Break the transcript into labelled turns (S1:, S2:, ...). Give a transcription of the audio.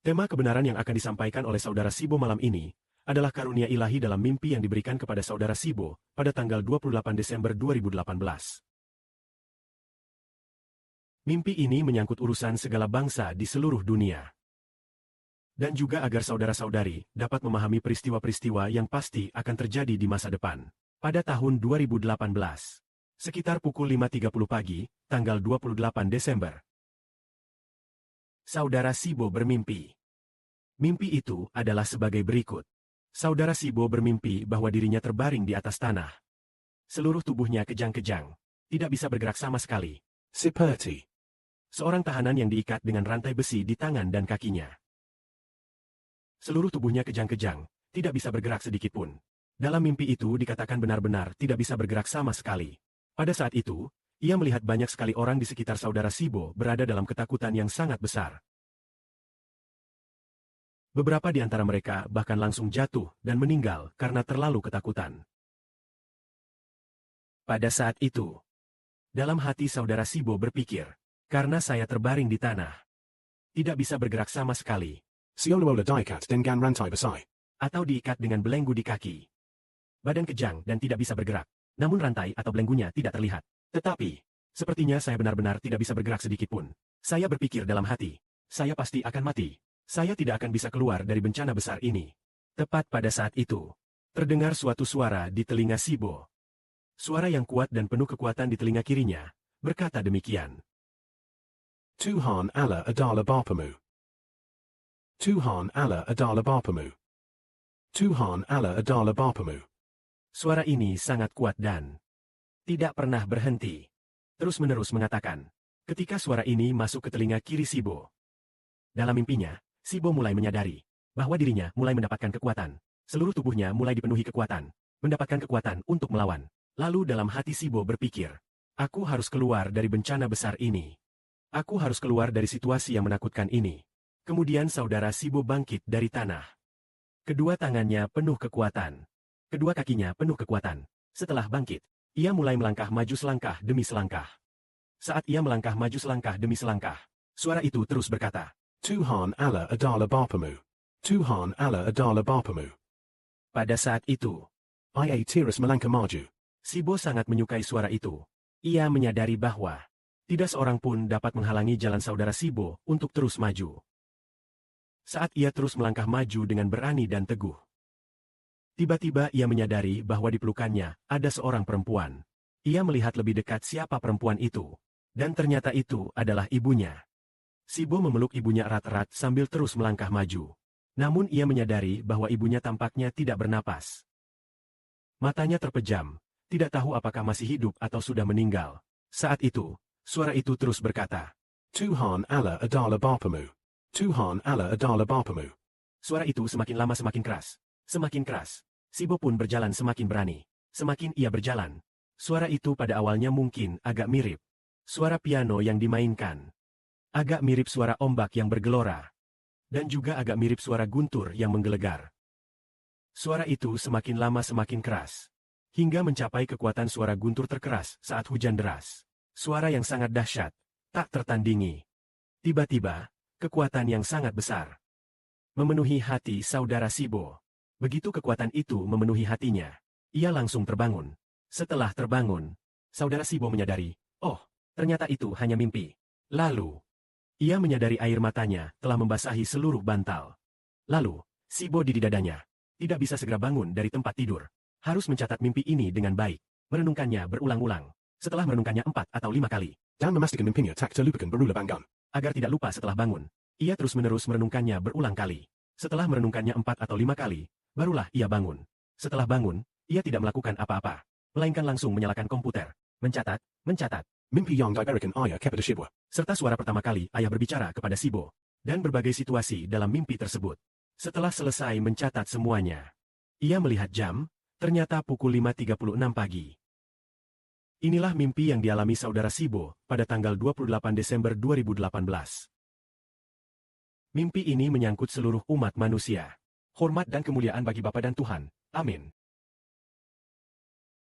S1: Tema kebenaran yang akan disampaikan oleh Saudara Sibo malam ini adalah karunia ilahi dalam mimpi yang diberikan kepada Saudara Sibo pada tanggal 28 Desember 2018. Mimpi ini menyangkut urusan segala bangsa di seluruh dunia. Dan juga agar saudara-saudari dapat memahami peristiwa-peristiwa yang pasti akan terjadi di masa depan. Pada tahun 2018, sekitar pukul 5.30 pagi, tanggal 28 Desember. Saudara Sibo bermimpi. Mimpi itu adalah sebagai berikut. Saudara Sibo bermimpi bahwa dirinya terbaring di atas tanah. Seluruh tubuhnya kejang-kejang, tidak bisa bergerak sama sekali. Seperti seorang tahanan yang diikat dengan rantai besi di tangan dan kakinya. Seluruh tubuhnya kejang-kejang, tidak bisa bergerak sedikitpun. Dalam mimpi itu dikatakan benar-benar tidak bisa bergerak sama sekali. Pada saat itu, ia melihat banyak sekali orang di sekitar Saudara Sibo berada dalam ketakutan yang sangat besar. Beberapa di antara mereka bahkan langsung jatuh dan meninggal karena terlalu ketakutan. Pada saat itu, dalam hati Saudara Sibo berpikir, karena saya terbaring di tanah, tidak bisa bergerak sama sekali. Atau diikat dengan belenggu di kaki. Badan kejang dan tidak bisa bergerak, namun rantai atau belenggunya tidak terlihat. Tetapi, sepertinya saya benar-benar tidak bisa bergerak sedikitpun. Saya berpikir dalam hati, saya pasti akan mati. Saya tidak akan bisa keluar dari bencana besar ini. Tepat pada saat itu, terdengar suatu suara di telinga Sibo. Suara yang kuat dan penuh kekuatan di telinga kirinya, berkata demikian. Tuhan Allah adalah Bapamu. Tuhan Allah adalah Bapamu. Tuhan Allah adalah Bapamu. Suara ini sangat kuat dan tidak pernah berhenti. Terus-menerus mengatakan, ketika suara ini masuk ke telinga kiri Sibo. Dalam mimpinya, Sibo mulai menyadari bahwa dirinya mulai mendapatkan kekuatan. Seluruh tubuhnya mulai dipenuhi kekuatan, mendapatkan kekuatan untuk melawan. Lalu dalam hati Sibo berpikir, aku harus keluar dari bencana besar ini. Aku harus keluar dari situasi yang menakutkan ini. Kemudian Saudara Sibo bangkit dari tanah. Kedua tangannya penuh kekuatan. Kedua kakinya penuh kekuatan. Setelah bangkit, ia mulai melangkah maju selangkah demi selangkah. Saat ia melangkah maju selangkah demi selangkah, suara itu terus berkata, Tuhan Allah adalah Bapamu. Tuhan Allah adalah Bapamu. Pada saat itu, ia terus melangkah maju. Sibo sangat menyukai suara itu. Ia menyadari bahwa tidak seorang pun dapat menghalangi jalan Saudara Sibo untuk terus maju. Saat ia terus melangkah maju dengan berani dan teguh, tiba-tiba ia menyadari bahwa di pelukannya ada seorang perempuan. Ia melihat lebih dekat siapa perempuan itu. Dan ternyata itu adalah ibunya. Sibo memeluk ibunya erat-erat sambil terus melangkah maju. Namun ia menyadari bahwa ibunya tampaknya tidak bernapas. Matanya terpejam, tidak tahu apakah masih hidup atau sudah meninggal. Saat itu, suara itu terus berkata, Tuhan Allah adalah Bapamu. Tuhan Allah adalah Bapamu. Suara itu semakin lama semakin keras. Semakin keras. Sibo pun berjalan semakin berani. Semakin ia berjalan, suara itu pada awalnya mungkin agak mirip suara piano yang dimainkan. Agak mirip suara ombak yang bergelora. Dan juga agak mirip suara guntur yang menggelegar. Suara itu semakin lama semakin keras. Hingga mencapai kekuatan suara guntur terkeras saat hujan deras. Suara yang sangat dahsyat, tak tertandingi. Tiba-tiba, kekuatan yang sangat besar memenuhi hati Saudara Sibo. Begitu kekuatan itu memenuhi hatinya, ia langsung terbangun. Setelah terbangun, Saudara Sibo menyadari, oh, ternyata itu hanya mimpi. Lalu, ia menyadari air matanya telah membasahi seluruh bantal. Lalu, Sibo di dadanya tidak bisa segera bangun dari tempat tidur. Harus mencatat mimpi ini dengan baik. Merenungkannya berulang-ulang. Setelah merenungkannya 4 atau 5 kali. Dan memastikan mimpinya tak terlupakan berulang bangun. Agar tidak lupa setelah bangun, ia terus-menerus merenungkannya berulang kali. Setelah merenungkannya 4 atau 5 kali, barulah ia bangun. Setelah bangun, ia tidak melakukan apa-apa, melainkan langsung menyalakan komputer. Mencatat. Mimpi yang diberikan ayah kepada Sibo. Serta suara pertama kali ayah berbicara kepada Sibo. Dan berbagai situasi dalam mimpi tersebut. Setelah selesai mencatat semuanya, ia melihat jam, ternyata pukul 5.36 pagi. Inilah mimpi yang dialami Saudara Sibo pada tanggal 28 Desember 2018. Mimpi ini menyangkut seluruh umat manusia. Hormat dan kemuliaan bagi Bapa dan Tuhan. Amin.